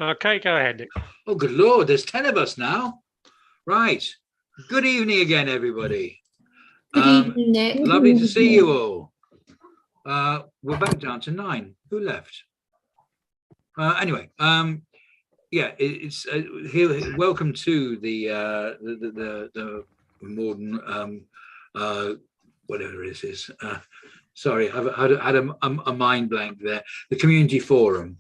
Okay, go ahead, Nick. Oh, good Lord, there's 10 of us now. Right. Good evening again, everybody. Good evening, Nick. Lovely to see you all. We're back down to 9. Who left? Anyway, yeah, it's here. Welcome to the Morden, whatever it is. Sorry, I've had a mind blank there. The community forum,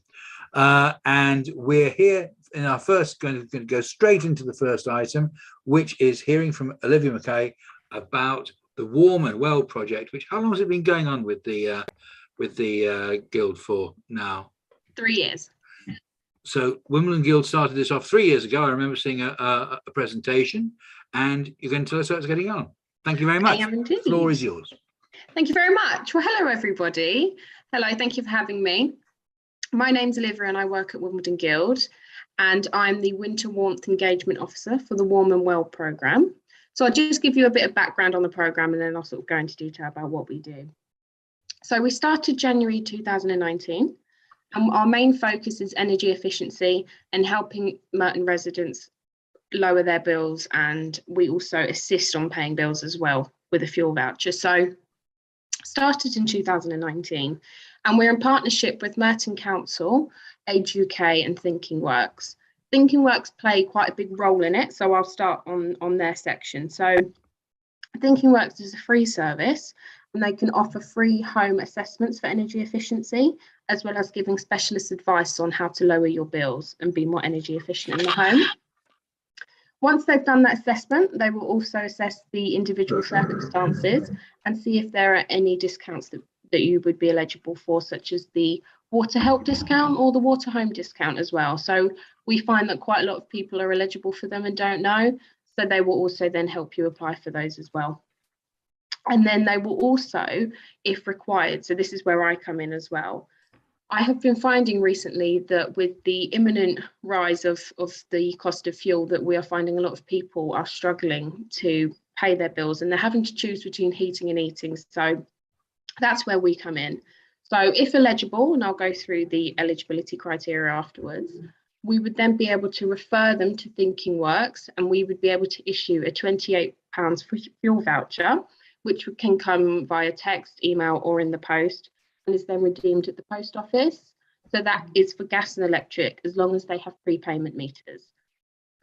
and we're here in our first. Going to go straight into the first item, which is hearing from Olivia Mackay about the Warm and Well project. Which, how long has it been going on with the guild for now? 3 years. So Wimbledon Guild started this off 3 years ago. I remember seeing a presentation, and you're going to tell us how it's getting on. Thank you very much. The floor is yours. Thank you very much. Well, hello, everybody. Hello, thank you for having me. My name's Olivia and I work at Wimbledon Guild, and I'm the Winter Warmth Engagement Officer for the Warm and Well programme. So I'll just give you a bit of background on the programme and then I'll sort of go into detail about what we do. So we started January 2019. And our main focus is energy efficiency and helping Merton residents lower their bills, and we also assist on paying bills as well with a fuel voucher. So started in 2019, and we're in partnership with Merton Council, Age UK and Thinking Works. Thinking Works play quite a big role in it, so I'll start on their section. So Thinking Works is a free service, and they can offer free home assessments for energy efficiency, as well as giving specialist advice on how to lower your bills and be more energy efficient in the home. Once they've done that assessment, they will also assess the individual circumstances and see if there are any discounts that you would be eligible for, such as the water help discount or the water home discount as well. So we find that quite a lot of people are eligible for them and don't know, so they will also then help you apply for those as well. And then they will also, if required, so this is where I come in as well. I have been finding recently that with the imminent rise of the cost of fuel, that we are finding a lot of people are struggling to pay their bills and they're having to choose between heating and eating. So that's where we come in. So if eligible, and I'll go through the eligibility criteria afterwards, we would then be able to refer them to Thinking Works, and we would be able to issue a £28 fuel voucher, which can come via text, email, or in the post, and is then redeemed at the post office. So that is for gas and electric, as long as they have prepayment meters.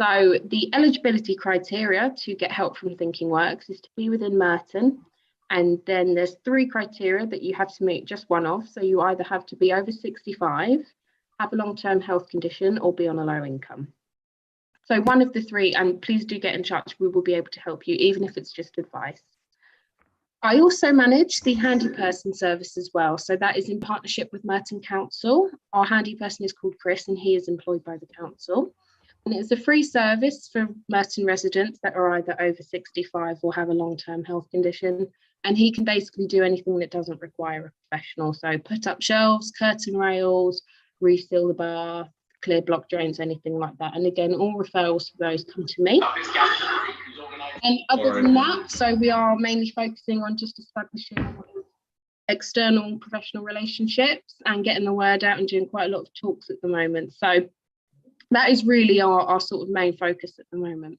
So the eligibility criteria to get help from Thinking Works is to be within Merton, and then there's 3 criteria that you have to meet just one of. So you either have to be over 65, have a long-term health condition, or be on a low income. So one of the 3, and please do get in touch, we will be able to help you, even if it's just advice. I also manage the handy person service as well. So that is in partnership with Merton Council. Our handy person is called Chris, and he is employed by the council. And it's a free service for Merton residents that are either over 65 or have a long-term health condition. And he can basically do anything that doesn't require a professional. So put up shelves, curtain rails, refill the bath, clear block drains, anything like that. And again, all referrals for those come to me. And other than that, so we are mainly focusing on just establishing external professional relationships and getting the word out and doing quite a lot of talks at the moment. So that is really our sort of main focus at the moment.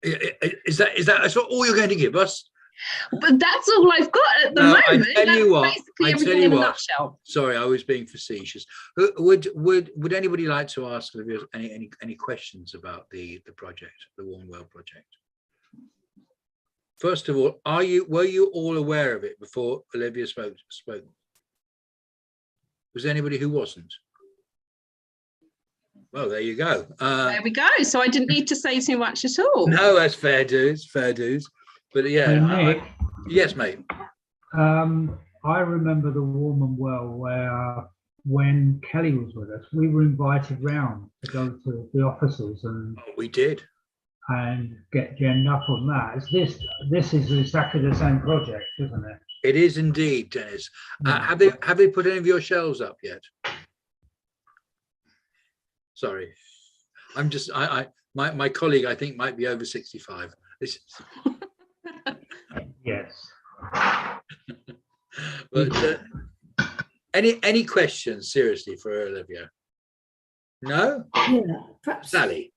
Is that all you're going to give us? But that's all I've got at the moment. I tell you what. Basically everything in a nutshell. Sorry, I was being facetious. Would anybody like to ask Olivia any questions about the project, the Warm Well project? First of all, were you all aware of it before Olivia spoke? Was there anybody who wasn't? Well, there you go. There we go. So I didn't need to say too much at all. No, that's fair dues. Fair dues. But yeah, Nick, yes, mate. I remember the Warm and Well where when Kelly was with us, we were invited round to go to the offices and we did and get genned up on that. This is exactly the same project, isn't it? It is indeed, Dennis. Have they put any of your shelves up yet? Sorry, I'm just my colleague I think might be over 65. Yes. But Any questions seriously for Olivia? No? Yeah, perhaps. Sally?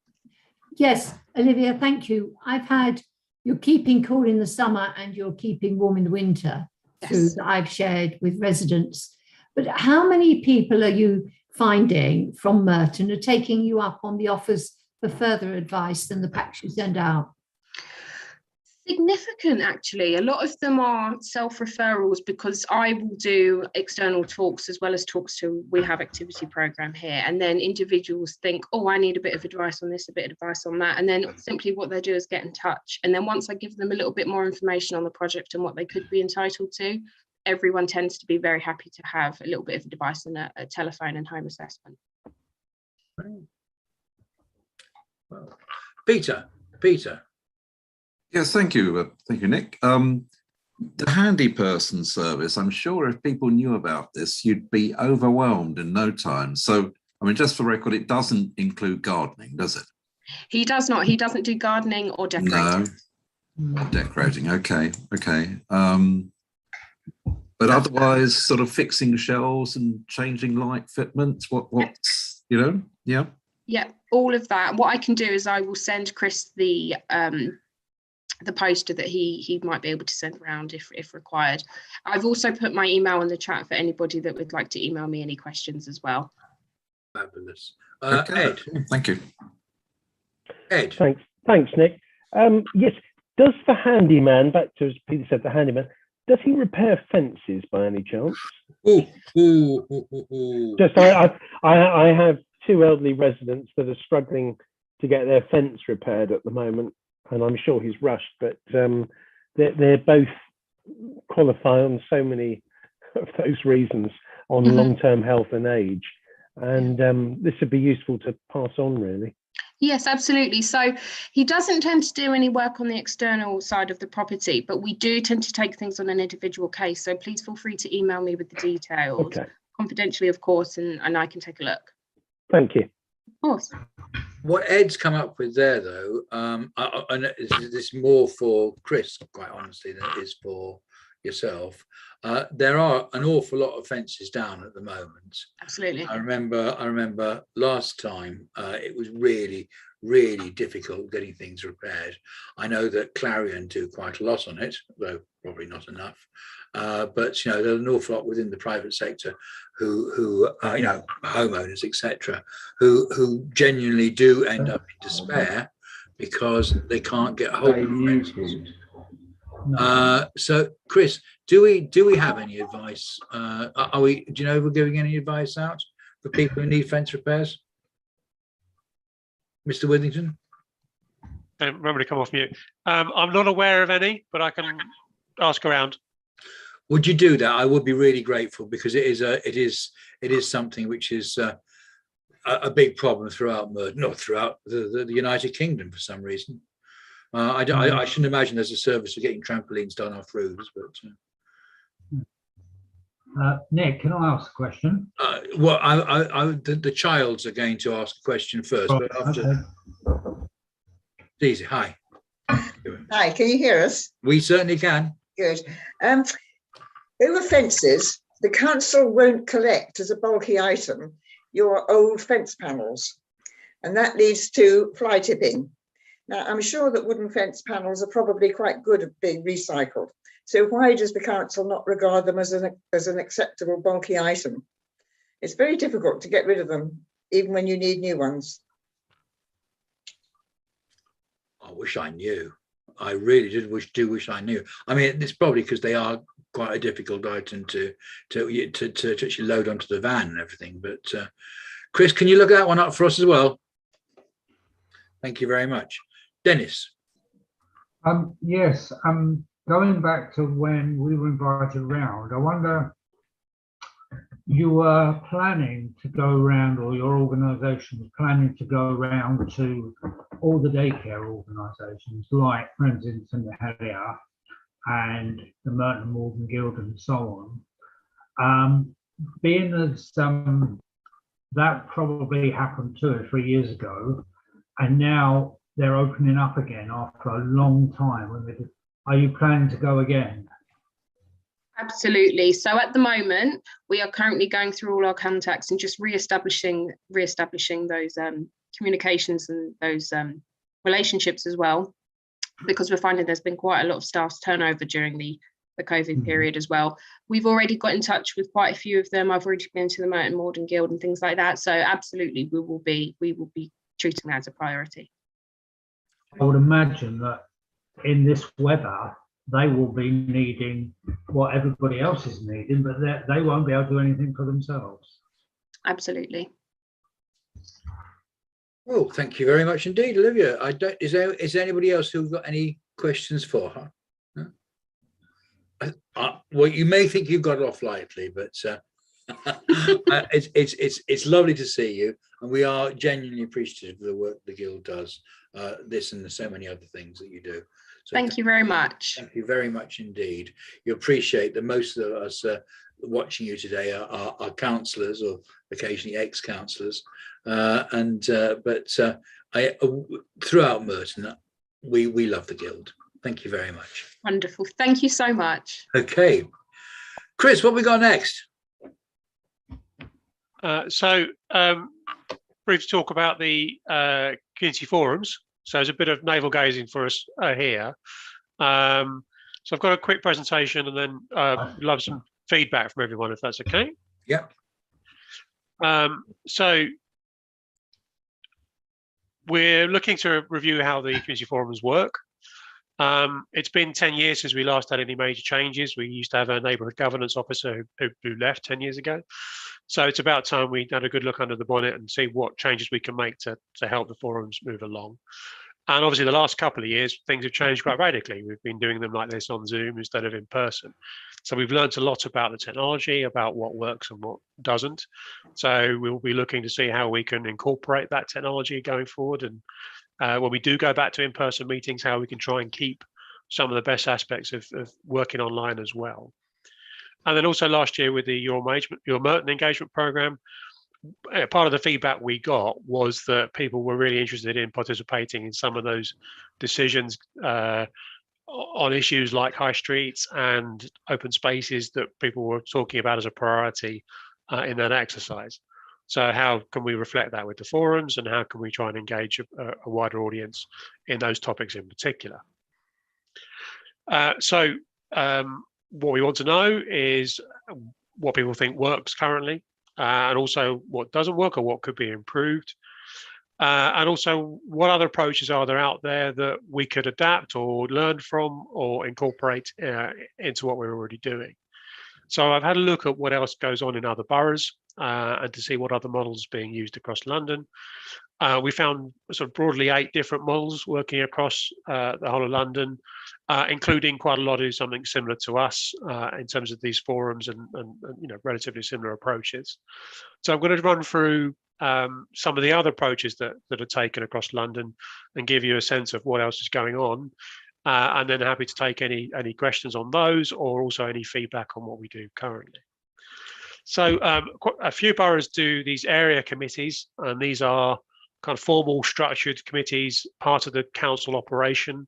Yes, Olivia, thank you. I've had your keeping cool in the summer and your keeping warm in the winter through Yes. that I've shared with residents. But how many people are you finding from Merton are taking you up on the offers for further advice than the packs you send out? Significant, actually. A lot of them are self-referrals because I will do external talks as well as talks to we have activity program here, and then individuals think, oh, I need a bit of advice on this, a bit of advice on that, and then simply what they do is get in touch. And then once I give them a little bit more information on the project and what they could be entitled to, everyone tends to be very happy to have a little bit of advice and a telephone and home assessment. Well, Peter. Yes, thank you, Nick. The handy person service, I'm sure if people knew about this, you'd be overwhelmed in no time. So, I mean, just for record, it doesn't include gardening, does it? He does not. He doesn't do gardening or decorating. No, not decorating. Okay. But otherwise, sort of fixing shelves and changing light fitments. What's yeah. Yeah, all of that. What I can do is I will send Chris the poster that he might be able to send around if required. I've also put my email in the chat for anybody that would like to email me any questions as well. Fabulous. Okay. Ed. Thank you. Ed. Thanks, Nick. Yes, does the handyman, back to as Peter said, the handyman, does he repair fences by any chance? Just I have two elderly residents that are struggling to get their fence repaired at the moment, and I'm sure he's rushed, but they're both qualify on so many of those reasons on long-term health and age, and this would be useful to pass on, really. Yes, absolutely. So he doesn't tend to do any work on the external side of the property, but we do tend to take things on an individual case. So please feel free to email me with the details, confidentially, of course, and I can take a look. Thank you. Of course. What Ed's come up with there, though, and this is more for Chris, quite honestly, than it is for yourself. There are an awful lot of fences down at the moment. Absolutely. I remember last time it was really difficult getting things repaired. I know that Clarion do quite a lot on it, though probably not enough. But there's an awful lot within the private sector who homeowners, etc., who genuinely do end up in despair because they can't get hold of fences. So Chris, do we have any advice? Do you know if we're giving any advice out for people who need fence repairs? Mr. Withington? Remember to come off mute. I'm not aware of any, but I can ask around. Would you do that? I would be really grateful, because it is something which is a big problem throughout Morden, or throughout the United Kingdom for some reason. I shouldn't imagine there's a service for getting trampolines done off roofs, but Nick, can I ask a question? The childs are going to ask a question first, but after. Easy. Hi. Hi, can you hear us? We certainly can. Good. Over fences, the council won't collect as a bulky item your old fence panels, and that leads to fly tipping. Now, I'm sure that wooden fence panels are probably quite good at being recycled. So why does the council not regard them as an acceptable bulky item? It's very difficult to get rid of them, even when you need new ones. I wish I knew. I really wish I knew. I mean, it's probably because they are quite a difficult item to actually load onto the van and everything. But Chris, can you look that one up for us as well? Thank you very much. Dennis. Yes, going back to when we were invited around, I wonder, you were planning to go around, or your organisation was planning to go around to all the daycare organisations like Friends in St Helier and the Merton and Morden Guild and so on. Being as that probably happened 2 or 3 years ago, and now they're opening up again after a long time. Are you planning to go again? Absolutely. So at the moment, we are currently going through all our contacts and just re-establishing those communications and those relationships as well, because we're finding there's been quite a lot of staff's turnover during the COVID period as well. We've already got in touch with quite a few of them. I've already been to the Morden Guild and things like that. So absolutely, we will be treating that as a priority. I would imagine that in this weather, they will be needing what everybody else is needing, but they won't be able to do anything for themselves. Absolutely. Well, thank you very much indeed, Olivia. Is there anybody else who's got any questions for her? No? Well, you may think you've got off lightly, but it's lovely to see you, and we are genuinely appreciative of the work the Guild does, this and so many other things that you do. So thank you very much. Thank you very much indeed. You appreciate that most of us watching you today are councillors or occasionally ex-councillors, but throughout Merton, we love the Guild. Thank you very much. Wonderful. Thank you so much. Okay, Chris, what we got next? Brief talk about the community forums. So there's a bit of navel gazing for us here. So I've got a quick presentation, and then love some feedback from everyone, if that's okay. Yep. So we're looking to review how the community forums work. It's been 10 years since we last had any major changes. We used to have a neighbourhood governance officer who left 10 years ago. So it's about time we had a good look under the bonnet and see what changes we can make to help the forums move along. And obviously the last couple of years, things have changed quite radically. We've been doing them like this on Zoom instead of in person. So we've learned a lot about the technology, about what works and what doesn't. So we'll be looking to see how we can incorporate that technology going forward. And when we do go back to in-person meetings, how we can try and keep some of the best aspects of working online as well. And then also last year with the Your Merton engagement program, part of the feedback we got was that people were really interested in participating in some of those decisions on issues like high streets and open spaces that people were talking about as a priority in that exercise. So how can we reflect that with the forums, and how can we try and engage a wider audience in those topics in particular? What we want to know is what people think works currently, and also what doesn't work or what could be improved. And also what other approaches are there out there that we could adapt or learn from or incorporate into what we're already doing. So I've had a look at what else goes on in other boroughs and to see what other models are being used across London. We found sort of broadly 8 different models working across the whole of London, including quite a lot of something similar to us in terms of these forums and relatively similar approaches. So I'm going to run through some of the other approaches that are taken across London and give you a sense of what else is going on. And then happy to take any questions on those, or also any feedback on what we do currently. So a few boroughs do these area committees, and these are kind of formal structured committees, part of the council operation.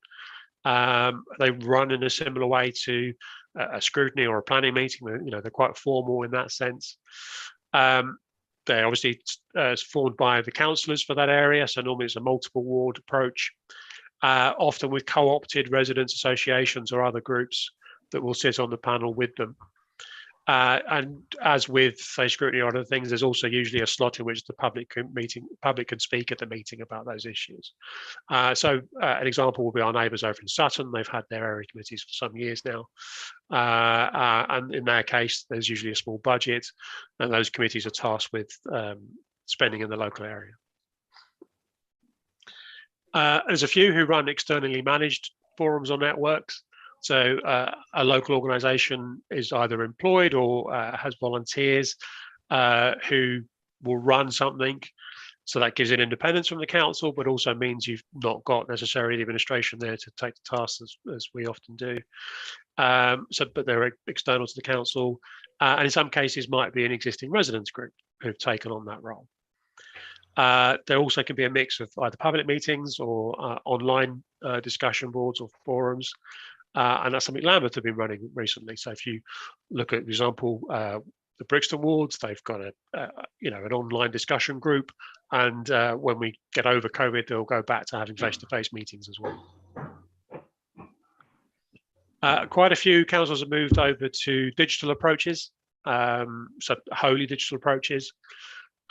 They run in a similar way to a scrutiny or a planning meeting. They're quite formal in that sense. They're obviously formed by the councillors for that area, so normally it's a multiple ward approach, often with co-opted residents associations or other groups that will sit on the panel with them. And as with, say, scrutiny or other things, there's also usually a slot in which the public can speak at the meeting about those issues. So an example will be our neighbours over in Sutton. They've had their area committees for some years now. And in their case, there's usually a small budget, and those committees are tasked with spending in the local area. There's a few who run externally managed forums or networks. So a local organisation is either employed or has volunteers who will run something. So that gives it independence from the council, but also means you've not got necessarily the administration there to take the tasks as we often do. But they're external to the council, and in some cases might be an existing residents group who've taken on that role. There also can be a mix of either public meetings or online discussion boards or forums. and that's something Lambeth have been running recently. So if you look at, for example, the Brixton wards, they've got an online discussion group, and when we get over COVID, they'll go back to having face-to-face meetings as well. Quite a few councils have moved over to digital approaches, so wholly digital approaches,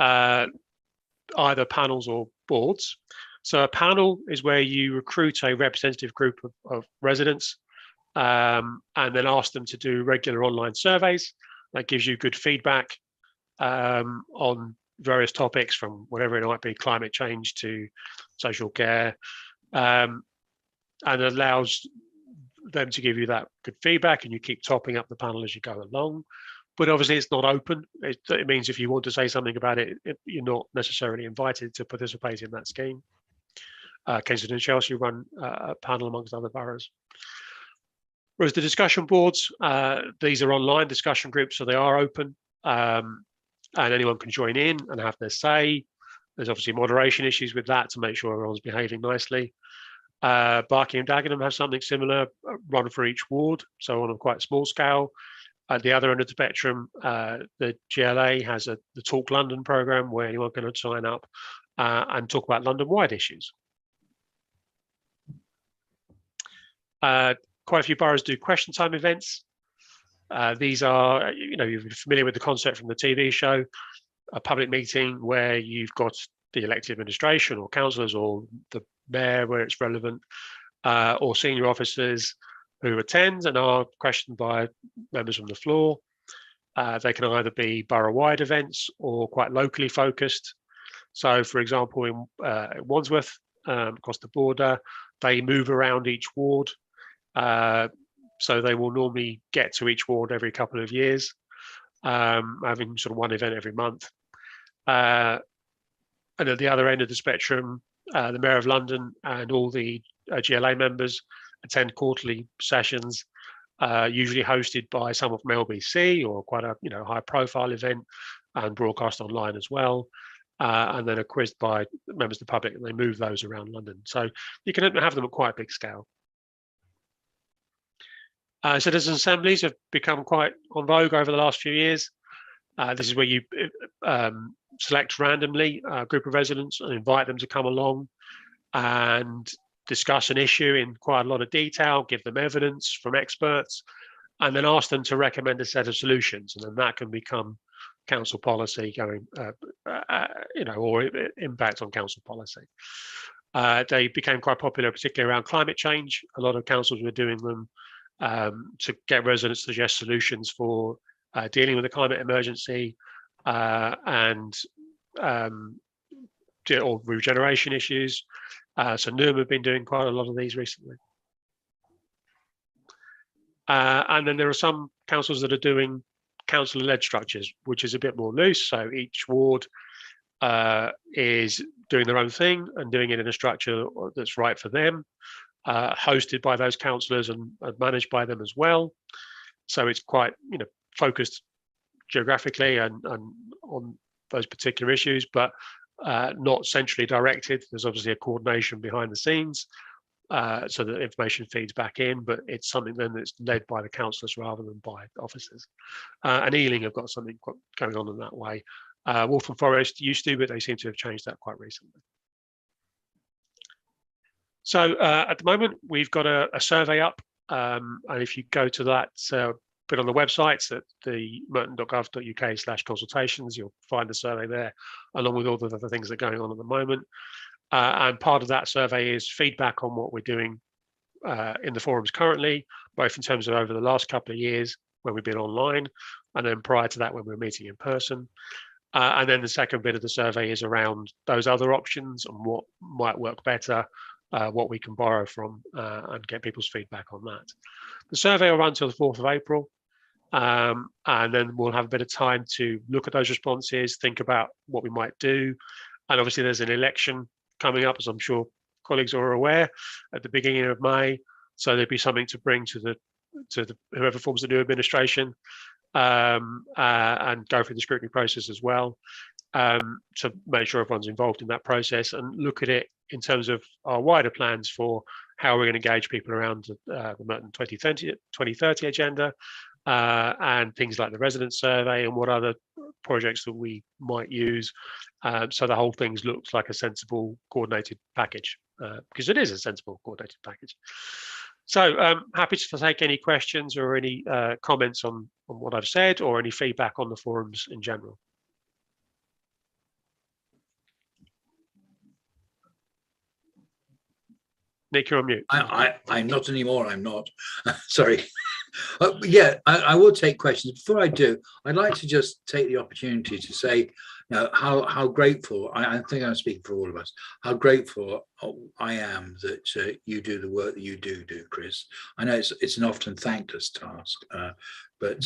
either panels or boards. So a panel is where you recruit a representative group of residents and then ask them to do regular online surveys. That gives you good feedback on various topics, from whatever it might be, climate change to social care, and it allows them to give you that good feedback, and you keep topping up the panel as you go along. But obviously it's not open. It means if you want to say something about it, you're not necessarily invited to participate in that scheme. Kensington and Chelsea run a panel amongst other boroughs. Whereas the discussion boards, these are online discussion groups, so they are open, and anyone can join in and have their say. There's obviously moderation issues with that to make sure everyone's behaving nicely. Barking and Dagenham have something similar, run for each ward, so on a quite small scale. At the other end of the spectrum, the GLA has the Talk London programme where anyone can sign up and talk about London-wide issues. Quite a few boroughs do question time events. These are, you're familiar with the concept from the TV show, a public meeting where you've got the elected administration or councillors or the mayor where it's relevant, or senior officers who attend and are questioned by members from the floor. They can either be borough-wide events or quite locally focused. So, for example, in Wandsworth, across the border, they move around each ward. So they will normally get to each ward every couple of years, having sort of one event every month. And at the other end of the spectrum, the Mayor of London and all the GLA members attend quarterly sessions, usually hosted by someone from LBC or quite a high-profile event, and broadcast online as well. And then are quizzed by members of the public, and they move those around London. So you can have them at quite a big scale. Citizen assemblies have become quite en vogue over the last few years. This is where you select randomly a group of residents and invite them to come along and discuss an issue in quite a lot of detail, give them evidence from experts, and then ask them to recommend a set of solutions. And then that can become council policy going, or impact on council policy. They became quite popular, particularly around climate change. A lot of councils were doing them to get residents to suggest solutions for dealing with the climate emergency and or regeneration issues. So Newham have been doing quite a lot of these recently. And then there are some councils that are doing councillor-led structures, which is a bit more loose. So each ward is doing their own thing and doing it in a structure that's right for them, hosted by those councillors and managed by them as well. So it's quite, focused geographically and on those particular issues, but not centrally directed. There's obviously a coordination behind the scenes, so that information feeds back in, but it's something then that's led by the councillors rather than by officers. And Ealing have got something going on in that way. Waltham Forest used to, but they seem to have changed that quite recently. So at the moment, we've got a survey up, and if you go to that bit on the website, at the merton.gov.uk/consultations, you'll find the survey there, along with all the other things that are going on at the moment. And part of that survey is feedback on what we're doing in the forums currently, both in terms of over the last couple of years when we've been online, and then prior to that when we're meeting in person. And then the second bit of the survey is around those other options and what might work better, what we can borrow from, and get people's feedback on that. The survey will run until the 4th of April, and then we'll have a bit of time to look at those responses, think about what we might do. And obviously there's an election coming up, as I'm sure colleagues are aware, at the beginning of May. So there'd be something to bring to the whoever forms the new administration, and go through the scrutiny process as well, to make sure everyone's involved in that process and look at it in terms of our wider plans for how we're going to engage people around the Morden 2030 agenda, and things like the resident survey and what other projects that we might use. So the whole thing looks like a sensible coordinated package, because it is a sensible coordinated package. So happy to take any questions or any comments on what I've said, or any feedback on the forums in general. Nick, you're on mute. I'm not anymore. I'm not. Sorry. Yeah, I will take questions. Before I do, I'd like to just take the opportunity to say how grateful, I think I'm speaking for all of us, how grateful I am that you do the work that you do, Chris. I know it's an often thankless task, but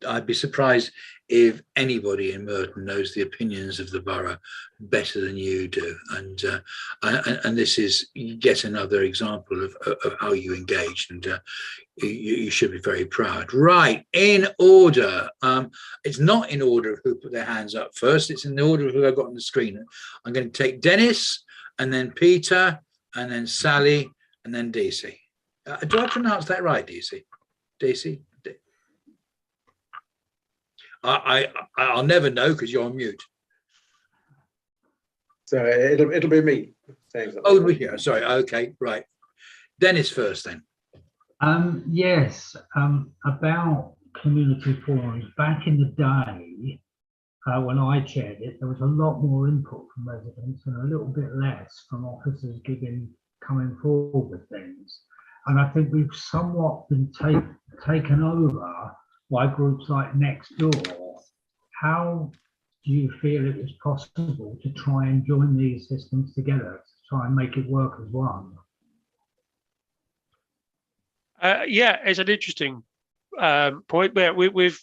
I'd be surprised if anybody in Morden knows the opinions of the borough better than you do. And this is yet another example of how you engage, and you should be very proud. Right, in order. It's not in order of who put their hands up first, it's in the order of who I've got on the screen. I'm going to take Dennis, and then Peter, and then Sally, and then DC. Do I pronounce that right, DC? DC? I'll never know because you're on mute. So it'll be me. Oh, yeah, sorry. Okay, right. Dennis first then. Yes, about community forums. Back in the day, when I chaired it, there was a lot more input from residents and a little bit less from officers coming forward with things. And I think we've somewhat been taken over by groups like Nextdoor. How do you feel it was possible to try and join these systems together to try and make it work as one? Yeah, it's an interesting point. We've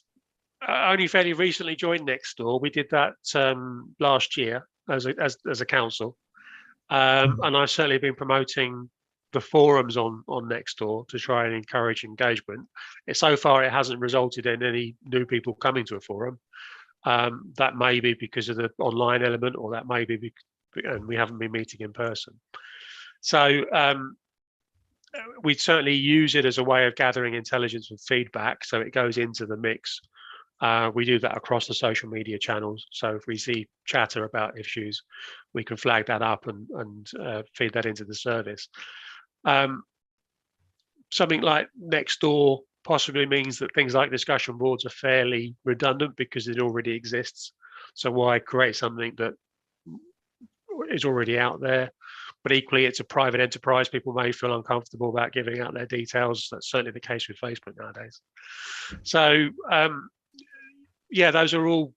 only fairly recently joined Nextdoor. We did that last year as a council, and I've certainly been promoting the forums on Nextdoor to try and encourage engagement. So far, it hasn't resulted in any new people coming to a forum. That may be because of the online element, or that may be because we haven't been meeting in person. So we certainly use it as a way of gathering intelligence and feedback, so it goes into the mix. We do that across the social media channels. So if we see chatter about issues, we can flag that up and feed that into the service. Something like Nextdoor possibly means that things like discussion boards are fairly redundant because it already exists. So why create something that is already out there? But equally, it's a private enterprise. People may feel uncomfortable about giving out their details. That's certainly the case with Facebook nowadays. So yeah, those are all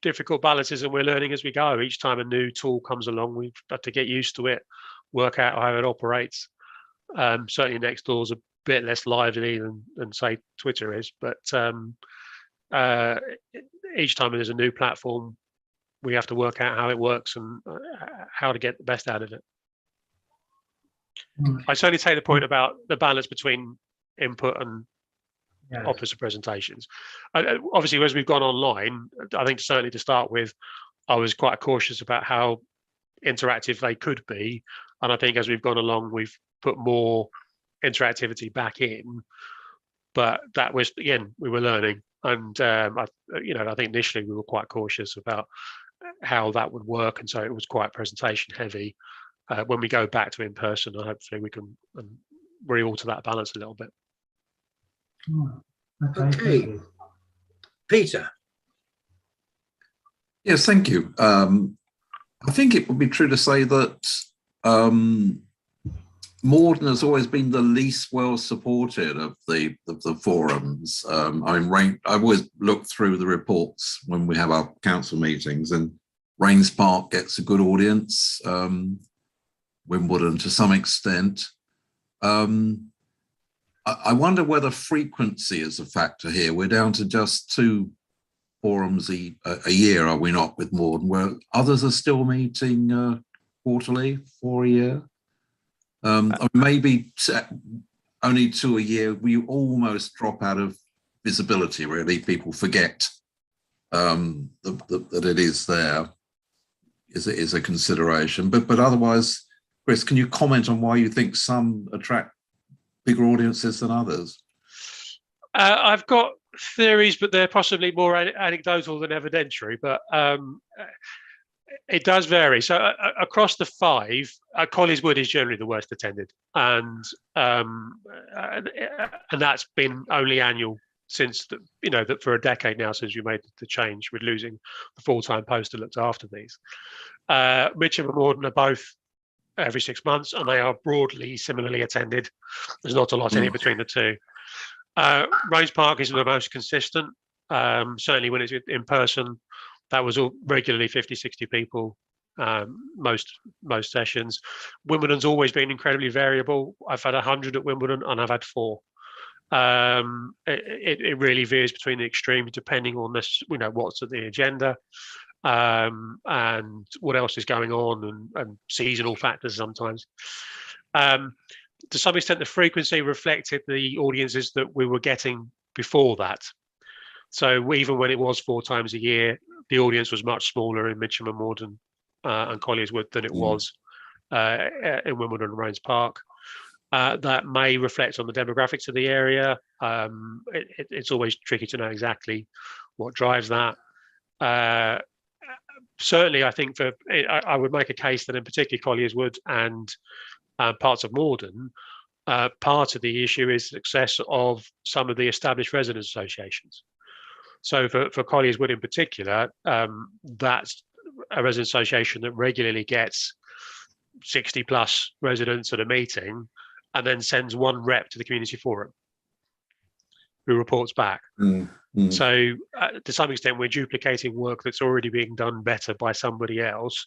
difficult balances, and we're learning as we go. Each time a new tool comes along, we've got to get used to it, work out how it operates. Certainly Nextdoor's a bit less lively than say Twitter is, but each time there's a new platform, we have to work out how it works and how to get the best out of it. I certainly take the point about the balance between input and officer presentations. Obviously, as we've gone online, I think certainly to start with, I was quite cautious about how interactive they could be. And I think as we've gone along, we've put more interactivity back in. But that was, again, we were learning. And, I think initially we were quite cautious about how that would work. And so it was quite presentation heavy. When we go back to in person, hopefully we can re-alter that balance a little bit. Okay. Peter. Yes, thank you. I think it would be true to say that Morden has always been the least well supported of the forums. I always look through the reports when we have our council meetings, and Rains Park gets a good audience, Wimbledon to some extent. I wonder whether frequency is a factor here. We're down to just 2 forums a year, are we not, with Morden, where others are still meeting quarterly, 4 a year? Maybe only 2 a year. We almost drop out of visibility, really. People forget that it is there, is a consideration. But otherwise, Chris, can you comment on why you think some attract bigger audiences than others? I've got theories, but they're possibly more anecdotal than evidentiary, but it does vary. So across the 5, Colliers Wood is generally the worst attended, and that's been only annual since that for a decade now, since we made the change with losing the full-time post that looked after these. Mitcham and Morden are both every 6 months, and they are broadly similarly attended. There's not a lot in it between the two. Rose Park is the most consistent. Certainly when it's in person, that was all regularly 50, 60 people, most sessions. Wimbledon's always been incredibly variable. I've had 100 at Wimbledon and I've had 4. It really veers between the extremes depending on this, what's at the agenda, and what else is going on, and seasonal factors sometimes. To some extent, the frequency reflected the audiences that we were getting before that. So even when it was 4 times a year, the audience was much smaller in Mitcham and Morden and Colliers Wood than it was in Wimbledon and Rose Park. That may reflect on the demographics of the area. It's always tricky to know exactly what drives that. Certainly, I think I would make a case that in particular Colliers Wood and parts of Morden, part of the issue is success of some of the established residents associations. So for Colliers Wood in particular, that's a resident association that regularly gets 60 plus residents at a meeting and then sends one rep to the community forum who reports back. So to some extent, we're duplicating work that's already being done better by somebody else.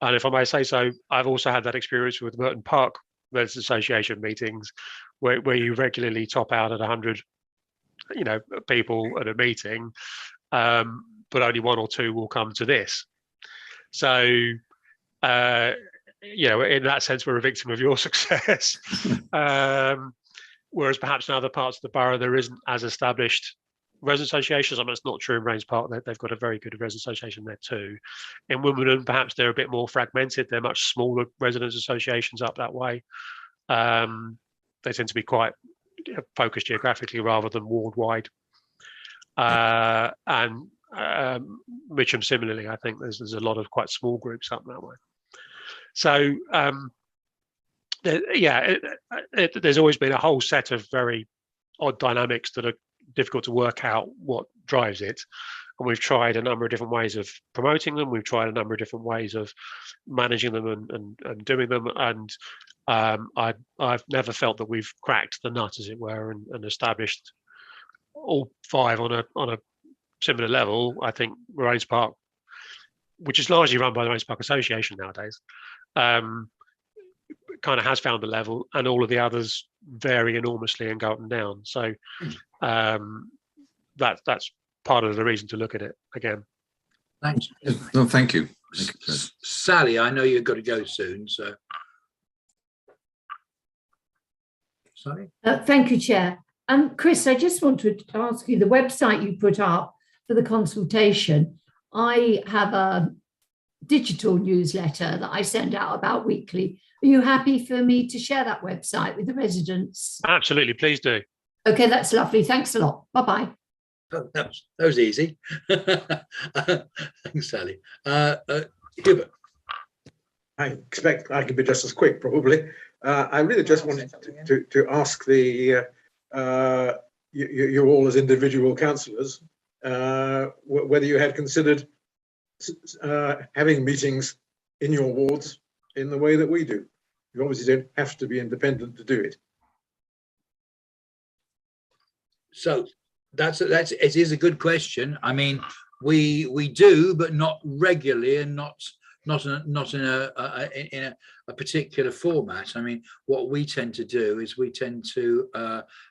And if I may say so, I've also had that experience with Merton Park Residents Association meetings where you regularly top out at 100 people at a meeting, but only 1 or 2 will come to this. So in that sense, we're a victim of your success. Whereas perhaps in other parts of the borough, there isn't as established resident associations. I mean, it's not true in Rains Park. They've got a very good resident association there too. In Wimbledon, perhaps they're a bit more fragmented. They're much smaller residents associations up that way. They tend to be quite focused geographically rather than ward-wide. And Mitcham similarly, I think there's a lot of quite small groups up that way. So there's always been a whole set of very odd dynamics that are difficult to work out what drives it. And we've tried a number of different ways of promoting them. We've tried a number of different ways of managing them and doing them. And I've never felt that we've cracked the nut, as it were, and established all 5 on a similar level. I think Rose Park, which is largely run by the Rose Park Association nowadays, kind of has found a level, and all of the others vary enormously and go up and down. So that's part of the reason to look at it again. Thanks. No, thank you. Sally, I know you've got to go soon, so. Sally? Thank you, Chair. Chris, I just wanted to ask you, the website you put up for the consultation, I have a digital newsletter that I send out about weekly. Are you happy for me to share that website with the residents? Absolutely, please do. Okay, that's lovely. Thanks a lot. Bye-bye. Oh, that was easy. Thanks, Sally. Hubert. I expect I can be just as quick, probably. I really just wanted to ask you all as individual councillors whether you had considered having meetings in your wards in the way that we do. You obviously don't have to be independent to do it. So it is a good question. I mean, we do, but not regularly, and not in a particular format. I mean, what we tend to do is we tend to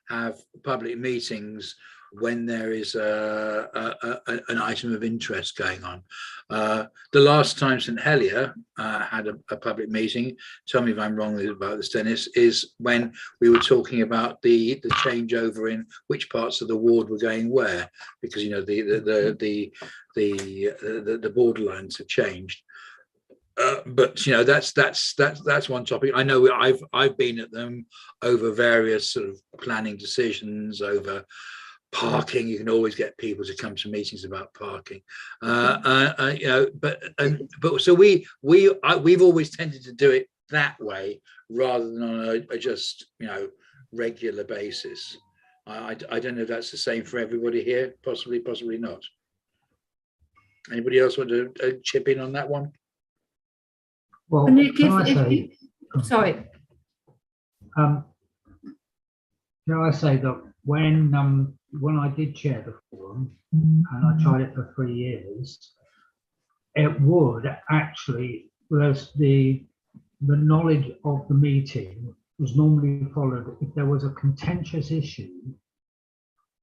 have public meetings when there is an item of interest going on. The last time St Helier had a public meeting, tell me if I'm wrong about this, Dennis, is when we were talking about the changeover in which parts of the ward were going where, because the borderlines have changed. But you know, that's one topic. I know I've been at them over various sort of planning decisions over parking. You can always get people to come to meetings about parking. You know, but so we've always tended to do it that way rather than on a just, you know, regular basis. I don't know if that's the same for everybody here. Possibly not. Anybody else want to chip in on that one? Well, Nick, can I say, sorry. can I say that when I did chair the forum and I tried it for 3 years, it would actually, whereas the knowledge of the meeting was normally followed. If there was a contentious issue,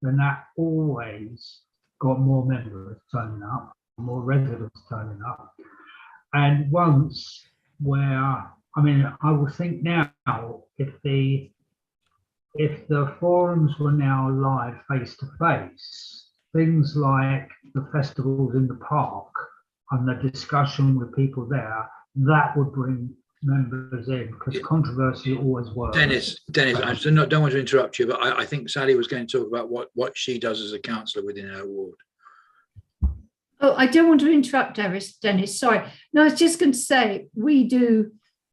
then that always got more members turning up, more residents turning up. And once where, I mean, I would think now if the forums were now live face to face, things like the festivals in the park and the discussion with people there, that would bring members in, because controversy always works. Dennis, I don't want to interrupt you, but I think Sally was going to talk about what she does as a councillor within her ward. Oh, I don't want to interrupt, Dennis. Sorry. No, I was just going to say,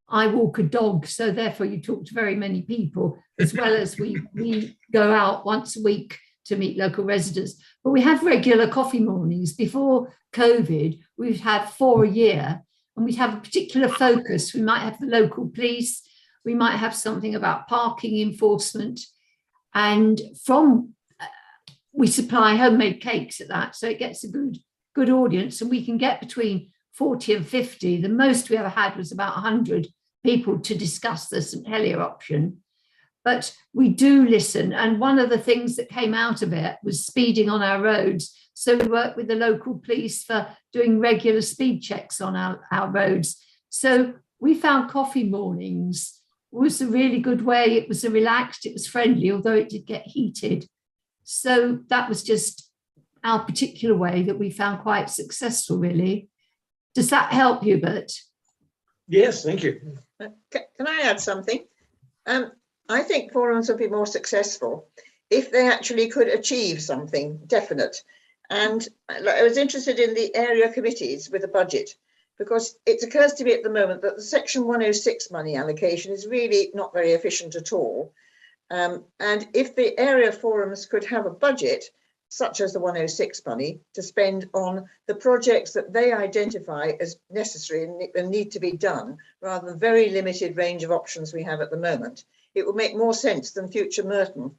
I walk a dog, so therefore you talk to very many people, as well as we go out once a week to meet local residents. But we have regular coffee mornings. Before COVID, we've had 4 a year, and we'd have a particular focus. We might have the local police, we might have something about parking enforcement, and we supply homemade cakes at that, so it gets a good audience, and we can get between 40 and 50. The most we ever had was about 100 people to discuss the St Helier option. But we do listen, and one of the things that came out of it was speeding on our roads. So we worked with the local police for doing regular speed checks on our roads. So we found coffee mornings was a really good way. It was relaxed, it was friendly, although it did get heated. So that was just our particular way that we found quite successful, really. Does that help, Hubert? Yes, thank you. Can I add something? I think forums would be more successful if they actually could achieve something definite. And I was interested in the area committees with the budget, because it occurs to me at the moment that the Section 106 money allocation is really not very efficient at all. And if the area forums could have a budget, such as the 106 money, to spend on the projects that they identify as necessary and need to be done, rather than the very limited range of options we have at the moment, it would make more sense than future Morden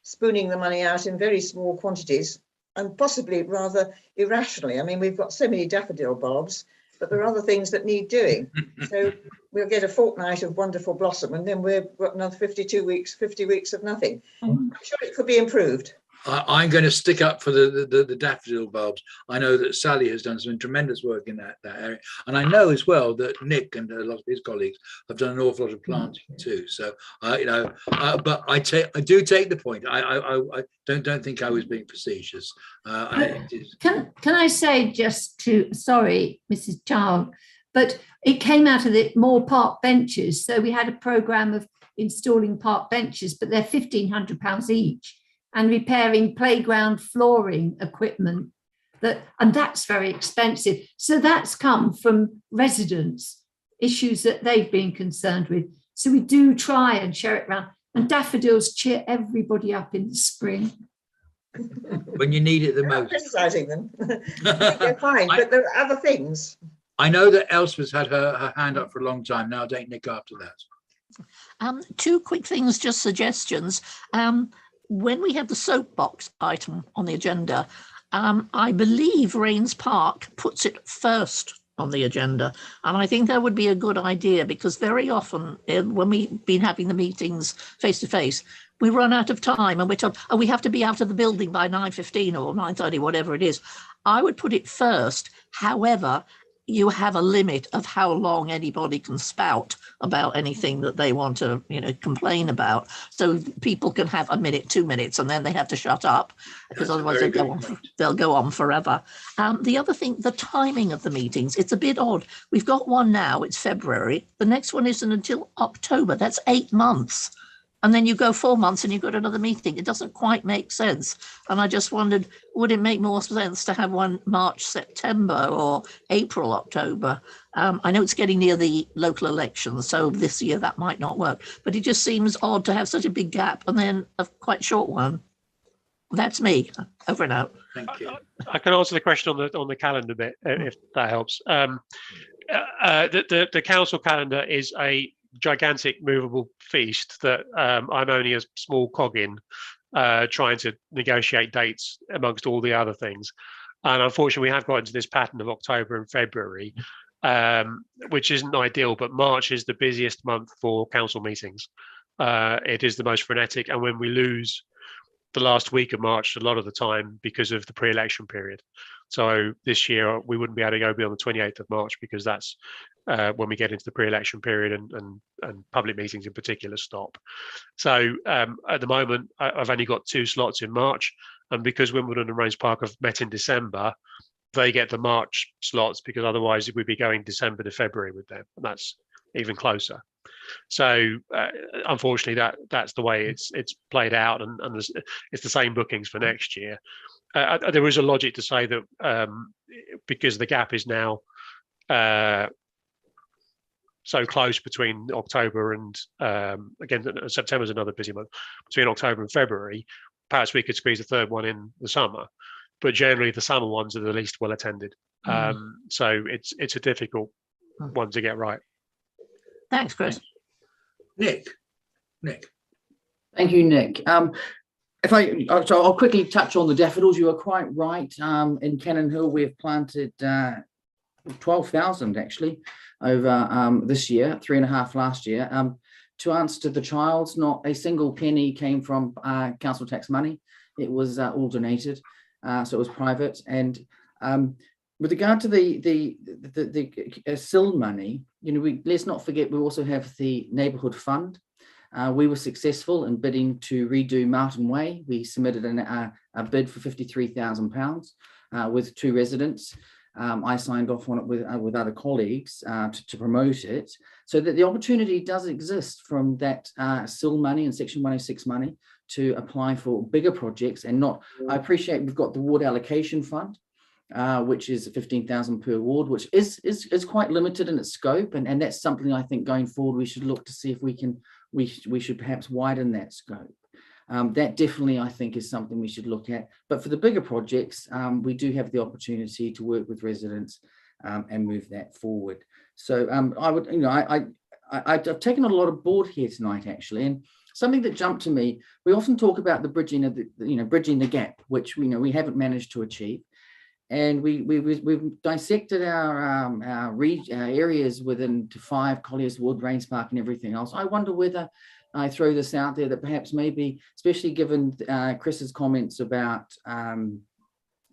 spooning the money out in very small quantities and possibly rather irrationally. I mean, we've got so many daffodil bulbs, but there are other things that need doing. So we'll get a fortnight of wonderful blossom, and then we've got another 50 weeks of nothing. I'm sure it could be improved. I'm going to stick up for the daffodil bulbs. I know that Sally has done some tremendous work in that area, and I know as well that Nick and a lot of his colleagues have done an awful lot of planting too. So you know, but I do take the point. I don't think I was being facetious. Can I say just to, sorry, Mrs. Child, but it came out of it more park benches. So we had a programme of installing park benches, but they're £1,500 each, and repairing playground flooring equipment, and that's very expensive. So that's come from residents, issues that they've been concerned with. So we do try and share it around, and daffodils cheer everybody up in the spring. When you need it the most. Criticising them. They're fine, but there are other things. I know that Elspeth's had her hand up for a long time. Now I'll take Nick after that. Two quick things, just suggestions. When we have the soapbox item on the agenda, I believe Rains Park puts it first on the agenda. And I think that would be a good idea, because very often when we've been having the meetings face to face, we run out of time and we're told, oh, we have to be out of the building by 9:15 or 9:30, whatever it is. I would put it first. However, you have a limit of how long anybody can spout about anything that they want to, complain about. So people can have a minute, 2 minutes, and then they have to shut up, because That's a otherwise very they'll go good on. point. They'll go on forever. The other thing, the timing of the meetings, it's a bit odd. We've got one now, it's February. The next one isn't until October. That's 8 months. And then you go 4 months and you've got another meeting. It doesn't quite make sense. And I just wondered, would it make more sense to have one March, September, or April, October? I know it's getting near the local elections, so this year that might not work. But it just seems odd to have such a big gap and then a quite short one. That's me. Over and out. Thank you. I can answer the question on the calendar bit, if that helps. The council calendar is a gigantic movable feast that I'm only a small cog in, trying to negotiate dates amongst all the other things. And unfortunately, we have got into this pattern of October and February, which isn't ideal, but March is the busiest month for council meetings. It is the most frenetic, and when we lose the last week of March a lot of the time because of the pre-election period. So this year we wouldn't be able to go beyond the 28th of March, because that's when we get into the pre-election period and public meetings in particular stop. So at the moment I've only got 2 slots in March, and because Wimbledon and Rains Park have met in December, they get the March slots, because otherwise we'd be going December to February with them, and that's even closer. So unfortunately that's the way it's played out, and it's the same bookings for next year. There is a logic to say that because the gap is now so close between October and again September is another busy month, between October and February, perhaps we could squeeze a third one in the summer, but generally the summer ones are the least well attended. So it's a difficult one to get right. Thanks, Chris. Nick. Thank you, Nick. So I'll quickly touch on the daffodils. You are quite right. In Cannon Hill, we have planted 12,000 actually over this year, 3.5 last year. To answer the child's, not a single penny came from council tax money. It was all donated, so it was private. And with regard to the SIL money, let's not forget we also have the neighbourhood fund. We were successful in bidding to redo Martin Way. We submitted a bid for £53,000 with 2 residents. I signed off on it with other colleagues to promote it, so that the opportunity does exist from that SIL money and Section 106 money to apply for bigger projects. And not, I appreciate we've got the ward allocation fund, which is 15,000 per ward, which is quite limited in its scope, and that's something I think going forward we should look to see if we should perhaps widen that scope. That definitely I think is something we should look at. But for the bigger projects, we do have the opportunity to work with residents and move that forward. So I would, I've taken a lot of board here tonight actually, and something that jumped to me, we often talk about the bridging of bridging the gap, which we haven't managed to achieve. And we've dissected our areas within to 5, Colliers Wood, Rains Park and everything else. I wonder whether I throw this out there that perhaps maybe, especially given Chris's comments about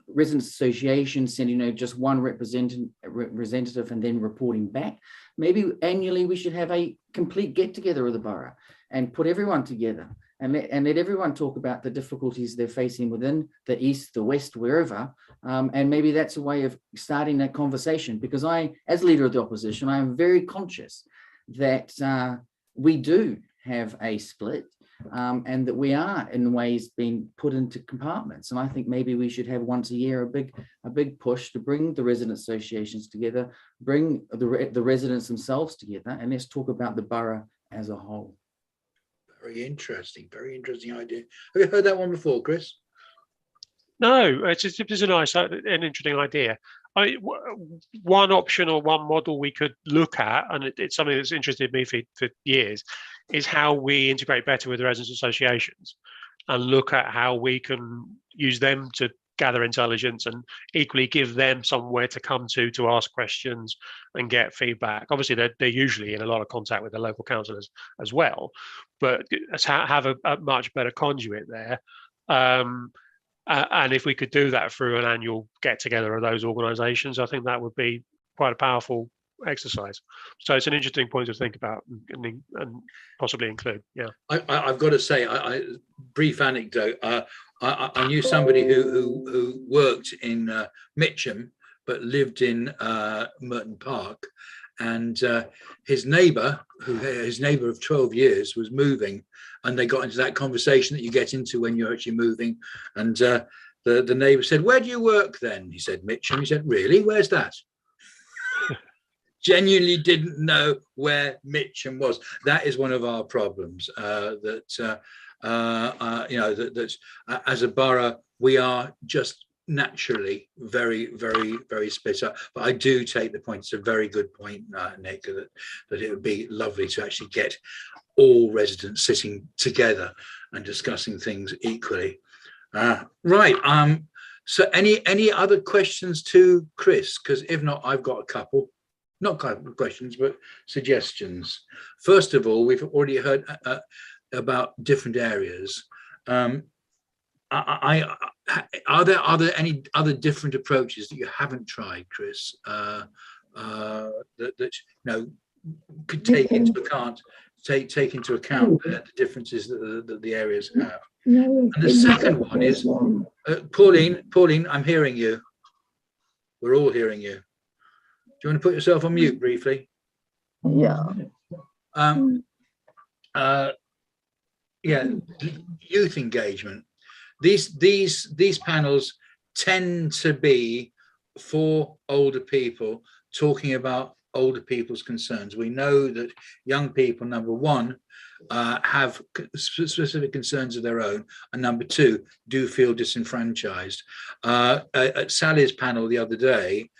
residents association sending just one representative and then reporting back, maybe annually we should have a complete get together of the borough and put everyone together and let everyone talk about the difficulties they're facing within the east, the west, wherever. And maybe that's a way of starting that conversation, because I, as leader of the opposition, I am very conscious that we do have a split and that we are in ways being put into compartments. And I think maybe we should have once a year a big push to bring the resident associations together, bring the residents themselves together, and let's talk about the borough as a whole. Very interesting idea. Have you heard that one before, Chris? No, it's a nice, an interesting idea. One option or one model we could look at, and it's something that's interested me for years, is how we integrate better with the residents associations and look at how we can use them to gather intelligence and equally give them somewhere to come to ask questions and get feedback. Obviously, they're usually in a lot of contact with the local councillors as well, but have a much better conduit there. And if we could do that through an annual get together of those organisations, I think that would be quite a powerful exercise. So it's an interesting point to think about and possibly include. Yeah, I've got to say, brief anecdote. I knew somebody who worked in Mitcham but lived in Merton Park, and his neighbour of 12 years was moving, and they got into that conversation that you get into when you're actually moving, and the neighbour said, "Where do you work then?" He said, "Mitcham." He said, "Really? Where's that?" Genuinely didn't know where Mitcham was. That is one of our problems. That as a borough, we are just naturally very, very, very split up. But I do take the point. It's a very good point, Nick, that it would be lovely to actually get all residents sitting together and discussing things equally. Right. So any other questions to Chris? Because if not, I've got a couple. Not questions, but suggestions. First of all, we've already heard about different areas. Are there any other different approaches that you haven't tried, Chris, that could take into account the differences that the areas have? And the second one is, Pauline, I'm hearing you. We're all hearing you. Do you want to put yourself on mute briefly? Yeah. Youth engagement. These panels tend to be for older people, talking about older people's concerns. We know that young people, number one, have specific concerns of their own, and number two, do feel disenfranchised. At Sally's panel the other day,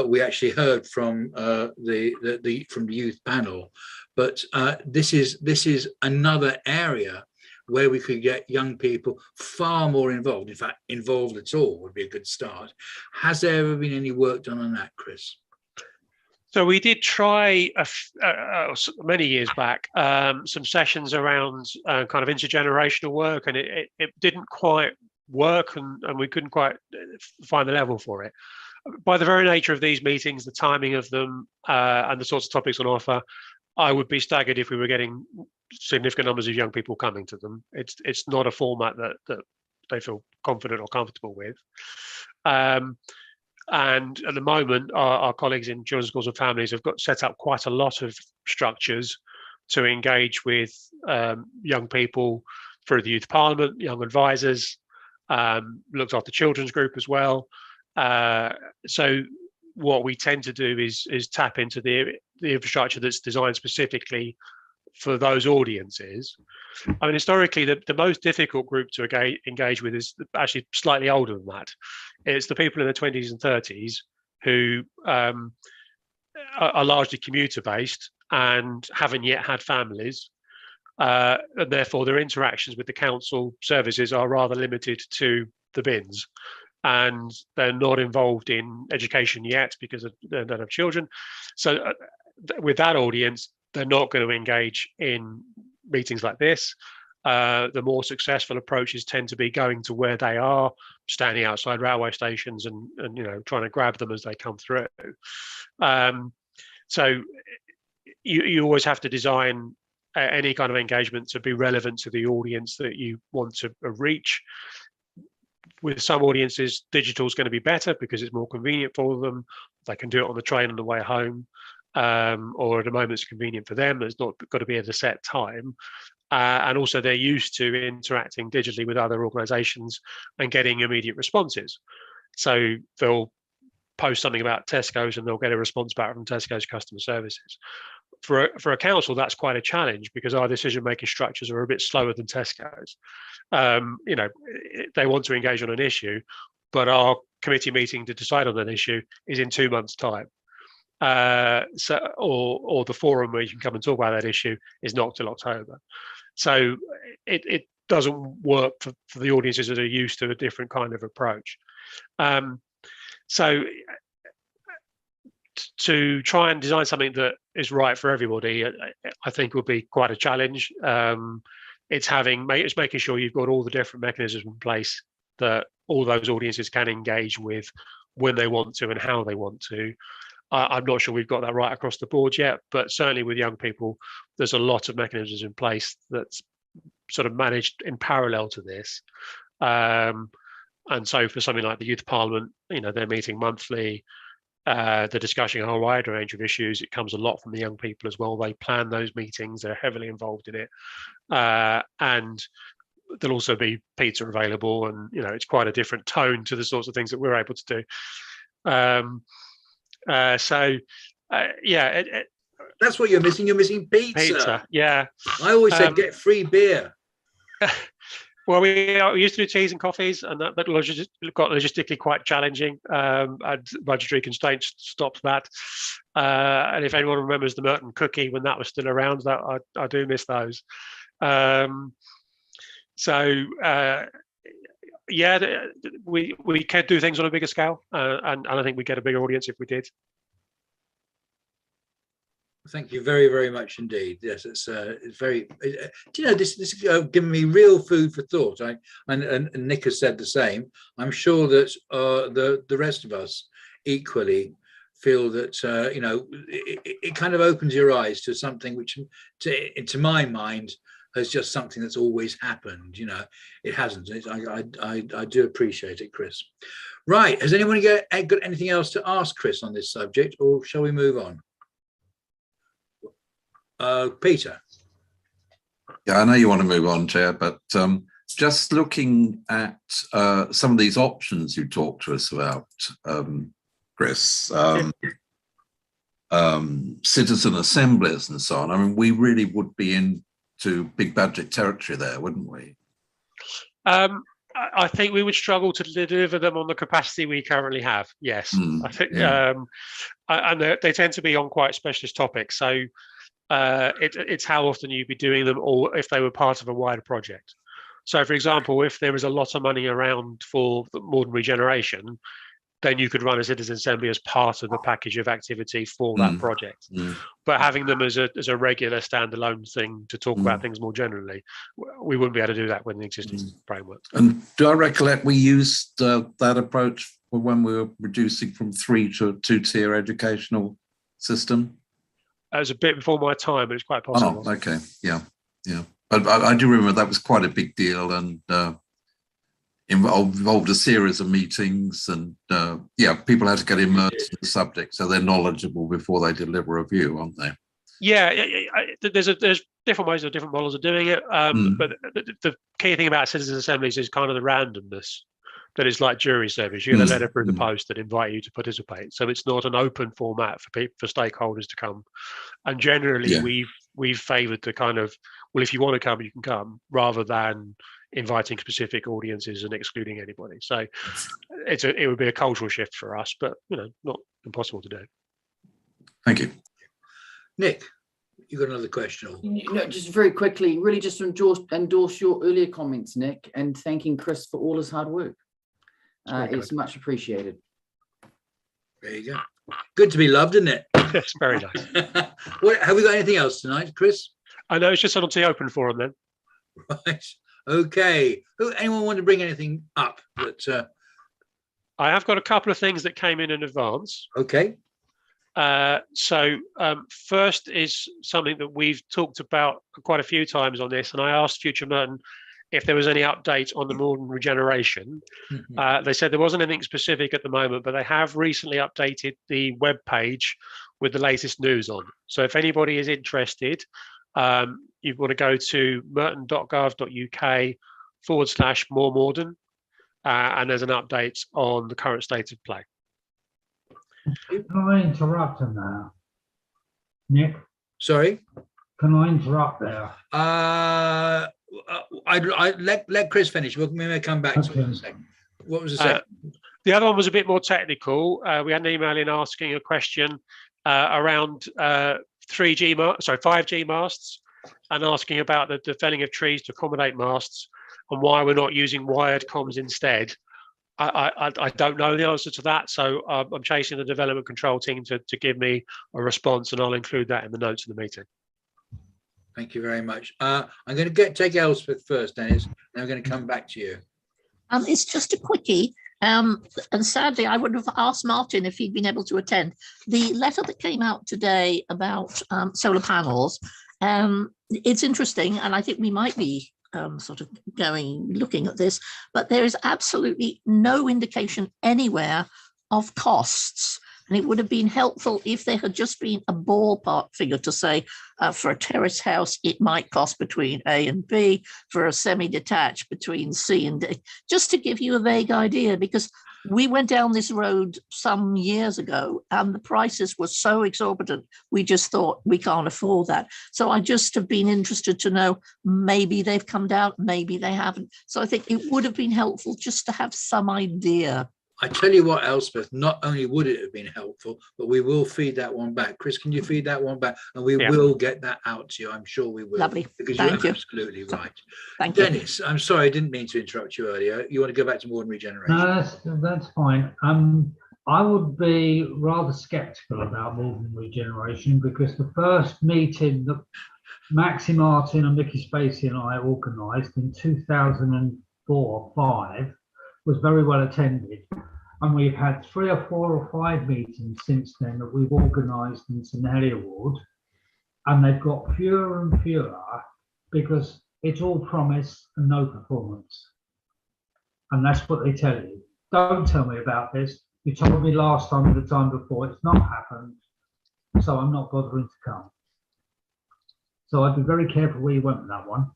we actually heard from the youth panel, but this is another area where we could get young people far more involved. In fact, involved at all would be a good start. Has there ever been any work done on that, Chris? So we did try many years back some sessions around kind of intergenerational work, and it didn't quite work, and we couldn't quite find the level for it. By the very nature of these meetings, the timing of them, and the sorts of topics on offer, I would be staggered if we were getting significant numbers of young people coming to them. It's not a format that they feel confident or comfortable with. And at the moment, our colleagues in Children's Schools and Families have got set up quite a lot of structures to engage with young people through the Youth Parliament, young advisors, looks after children's group as well. So what we tend to do is tap into the infrastructure that's designed specifically for those audiences. I mean, historically, the most difficult group to engage with is actually slightly older than that. It's the people in their 20s and 30s who are largely commuter-based and haven't yet had families. And therefore, their interactions with the council services are rather limited to the bins. And they're not involved in education yet because they don't have children. So with that audience, they're not going to engage in meetings like this. The more successful approaches tend to be going to where they are, standing outside railway stations and trying to grab them as they come through. So you always have to design any kind of engagement to be relevant to the audience that you want to reach. With some audiences, digital is going to be better because it's more convenient for them. They can do it on the train on the way home, or at a moment it's convenient for them. It's not got to be at a set time. And also they're used to interacting digitally with other organisations and getting immediate responses. So they'll post something about Tesco's and they'll get a response back from Tesco's customer services. For a council, that's quite a challenge because our decision-making structures are a bit slower than Tesco's. They want to engage on an issue, but our committee meeting to decide on an issue is in 2 months' time. Or the forum where you can come and talk about that issue is not till October. So it doesn't work for the audiences that are used to a different kind of approach. So to try and design something that is right for everybody, I think will be quite a challenge. It's making sure you've got all the different mechanisms in place that all those audiences can engage with when they want to and how they want to. I'm not sure we've got that right across the board yet, but certainly with young people, there's a lot of mechanisms in place that's sort of managed in parallel to this. And so for something like the Youth Parliament, they're meeting monthly. They're discussing a whole wide range of issues. It comes a lot from the young people as well. They plan those meetings. They're heavily involved in it. And there'll also be pizza available. And, it's quite a different tone to the sorts of things that we're able to do. That's what you're missing. You're missing pizza. Pizza, yeah. I always said get free beer. Well, we used to do teas and coffees, and that got logistically quite challenging, and budgetary constraints stopped that. And if anyone remembers the Morden cookie when that was still around, that I do miss those. We can do things on a bigger scale, and I think we get a bigger audience if we did. Thank you very, very much indeed. Yes, it's very. This is giving me real food for thought. And Nick has said the same. I'm sure that the rest of us equally feel that it kind of opens your eyes to something which, to my mind, has just something that's always happened. It hasn't. I do appreciate it, Chris. Right. Has anyone got anything else to ask Chris on this subject, or shall we move on? Peter. Yeah, I know you want to move on, Chair, but just looking at some of these options you talked to us about, Chris, citizen assemblies and so on. I mean, we really would be into big budget territory there, wouldn't we? I think we would struggle to deliver them on the capacity we currently have. Yes, I think, and they tend to be on quite specialist topics. So. It's how often you'd be doing them, or if they were part of a wider project. So, for example, if there was a lot of money around for the Morden regeneration, then you could run a citizen assembly as part of the package of activity for that project. But having them as a regular standalone thing to talk about things more generally, we wouldn't be able to do that with the existing framework. And do I recollect we used that approach when we were reducing from 3 to a 2-tier educational system? It was a bit before my time, but it's quite possible. Oh, okay. Yeah. But I do remember that was quite a big deal, and involved a series of meetings, and people had to get immersed in the subject, so they're knowledgeable before they deliver a view, aren't they? Yeah, there's different ways of different models of doing it, but the key thing about citizen assemblies is kind of the randomness. That is like jury service. You get a letter through the post that invite you to participate. So it's not an open format for stakeholders to come. And generally, we've favoured the kind of, well, if you want to come, you can come, rather than inviting specific audiences and excluding anybody. So it would be a cultural shift for us, but not impossible to do. Thank you, Nick. You got another question? No, just very quickly, really just to endorse your earlier comments, Nick, and thanking Chris for all his hard work. It's much appreciated. There you go. Good to be loved, isn't it? It's very nice. Have we got anything else tonight, Chris? I know, it's just on the open forum then. Right. Okay. Anyone want to bring anything up? I have got a couple of things that came in advance. Okay. First is something that we've talked about quite a few times on this, and I asked Future Morden if there was any update on the Morden regeneration. They said there wasn't anything specific at the moment, but they have recently updated the web page with the latest news on. So if anybody is interested, you want to go to merton.gov.uk/more Morden, and there's an update on the current state of play. Can I interrupt him now, Nick? Sorry? Can I interrupt there? I'd let Chris finish. We may come back to it in a second. What was the second? The other one was a bit more technical. We had an email in asking a question around 5G masts, and asking about the felling of trees to accommodate masts, and why we're not using wired comms instead. I don't know the answer to that, so I'm chasing the development control team to give me a response, and I'll include that in the notes of the meeting. Thank you very much. I'm going to take Elspeth first, Dennis, and I'm going to come back to you. It's just a quickie. And sadly, I would have asked Martin if he'd been able to attend. The letter that came out today about solar panels, it's interesting, and I think we might be sort of looking at this, but there is absolutely no indication anywhere of costs. And it would have been helpful if there had just been a ballpark figure to say, for a terrace house, it might cost between A and B, for a semi-detached between C and D, just to give you a vague idea, because we went down this road some years ago and the prices were so exorbitant, we just thought we can't afford that. So I just have been interested to know, maybe they've come down, maybe they haven't. So I think it would have been helpful just to have some idea. I tell you what, Elspeth, not only would it have been helpful, but we will feed that one back. Chris, can you feed that one back? And we will get that out to you. I'm sure we will. Lovely. Because Thank you're you. absolutely right. Thank you. Dennis, I'm sorry, I didn't mean to interrupt you earlier. You want to go back to Morden regeneration? No, that's fine. I would be rather sceptical about Morden regeneration, because the first meeting that Maxi Martin and Mickey Spacey and I organised in 2004-5 was very well attended. And we've had 3 or 4 or 5 meetings since then that we've organised in St Helier Ward, and they've got fewer and fewer because it's all promise and no performance. And that's what they tell you. Don't tell me about this. You told me last time and the time before. It's not happened, so I'm not bothering to come. So I'd be very careful where you went with that one.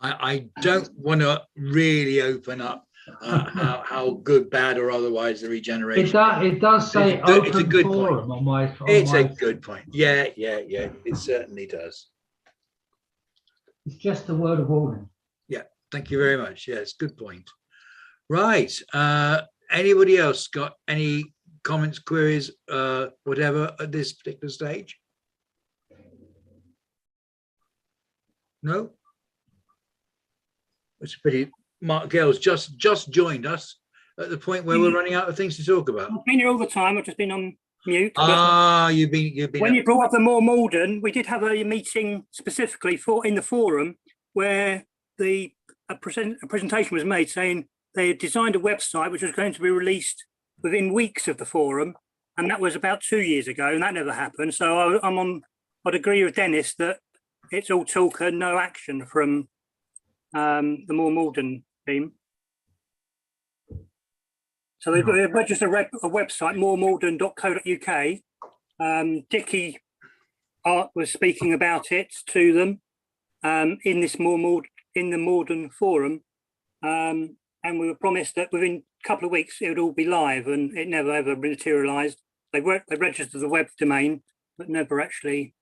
I don't want to really open up how good, bad, or otherwise the regeneration. It does say it's a good forum point. on my. It's a good point. Yeah. It certainly does. It's just a word of warning. Yeah. Thank you very much. Yeah, it's a good point. Right. Anybody else got any comments, queries, whatever at this particular stage? No. It's a pity. Mark Gale's just joined us at the point where we're running out of things to talk about. I've been here all the time. I've just been on mute. You've been. When you brought up the more Morden, we did have a meeting specifically in the forum where a presentation was made saying they had designed a website which was going to be released within weeks of the forum, and that was about 2 years ago, and that never happened. So I'd agree with Dennis that it's all talk and no action from the more Morden team. So they've registered a website, moremorden.co.uk. Dickie Art was speaking about it to them in this in the Morden forum, and we were promised that within a couple of weeks it would all be live, and it never ever materialised. They registered the web domain, but never actually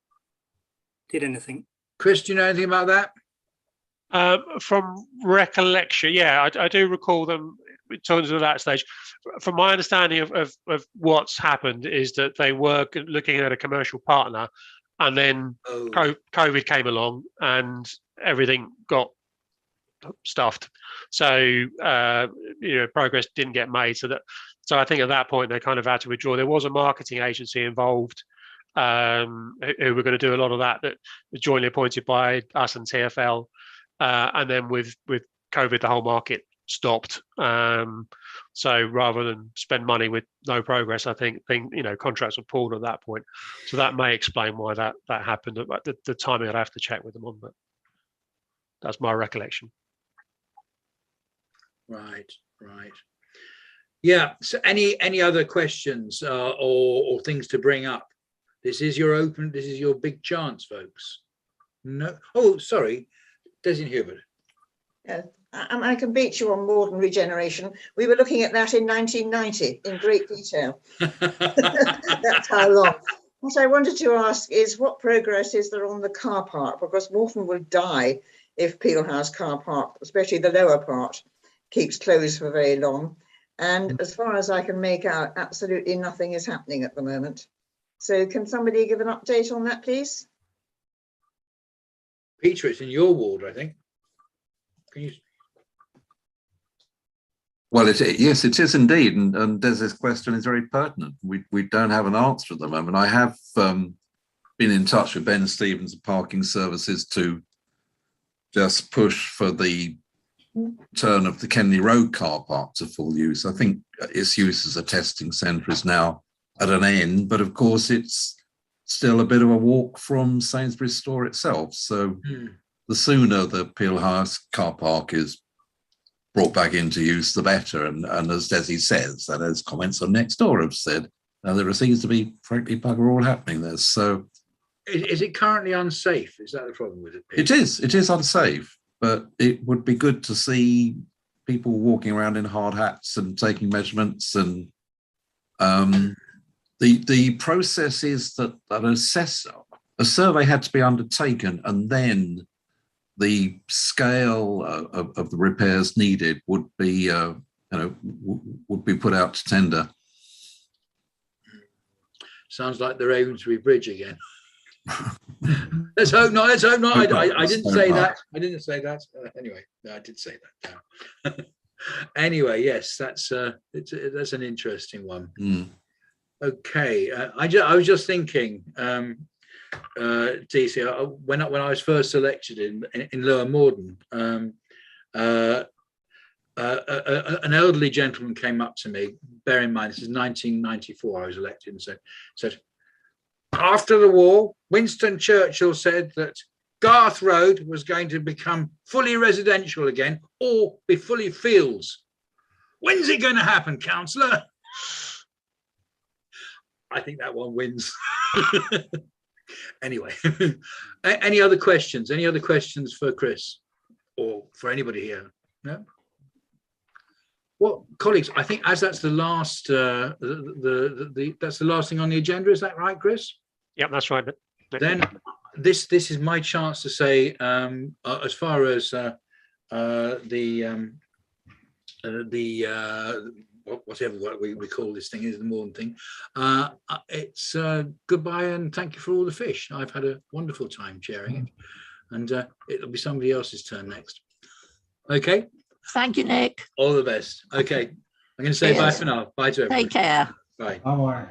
did anything. Chris, do you know anything about that? From recollection, yeah, I do recall them in terms of that stage. From my understanding of what's happened is that they were looking at a commercial partner, and then COVID came along and everything got stuffed. So progress didn't get made. So I think at that point they kind of had to withdraw. There was a marketing agency involved who were going to do a lot of that was jointly appointed by us and TfL. And then with COVID, the whole market stopped. So rather than spend money with no progress, I think contracts were pulled at that point. So that may explain why that happened. The timing I'd have to check with them on, but that's my recollection. Right. Yeah. So any other questions or things to bring up? This is your big chance, folks. No. Oh, sorry. Desian Hubert. Yeah, I can beat you on Morden regeneration. We were looking at that in 1990 in great detail. That's how long. What I wanted to ask is, what progress is there on the car park? Because Morden will die if Peel House car park, especially the lower part, keeps closed for very long. And as far as I can make out, absolutely nothing is happening at the moment. So can somebody give an update on that, please? Peter, it's in your ward, I think. Can you? Well, yes, it is indeed, and Des's question is very pertinent. We don't have an answer at the moment. I have been in touch with Ben Stevens of Parking Services to just push for the turn of the Kenley Road car park to full use. I think its use as a testing centre is now at an end, but of course it's still a bit of a walk from Sainsbury's store itself. So the sooner the Peel House car park is brought back into use, the better. And as Desi says, and as comments on next door have said, there seems to be, frankly, bugger all happening there. So, is it currently unsafe? Is that the problem with it? It is unsafe, but it would be good to see people walking around in hard hats and taking measurements. And the process is that a survey had to be undertaken, and then the scale of the repairs needed would be would be put out to tender. Sounds like they're aiming to be bridge again. Let's hope not. Let's hope not. I didn't say that. I didn't say that. Anyway, no, I did say that. Anyway, yes, that's an interesting one. Okay, I was just thinking, DC, when I was first elected in Lower Morden, an elderly gentleman came up to me. Bear in mind, this is 1994. I was elected, and said, after the war, Winston Churchill said that Garth Road was going to become fully residential again, or be fully fields. When's it going to happen, councillor? I think that one wins. Anyway, any other questions? Any other questions for Chris or for anybody here? No? Well, colleagues, I think as that's the last, that's the last thing on the agenda. Is that right, Chris? Yep, that's right. Then this is my chance to say, as far as whatever we call this thing is the Morden thing. It's goodbye and thank you for all the fish. I've had a wonderful time chairing it, and it'll be somebody else's turn next. Okay. Thank you, Nick. All the best. Okay. I'm going to say bye for now. Bye to everybody. Take care. Bye. Bye.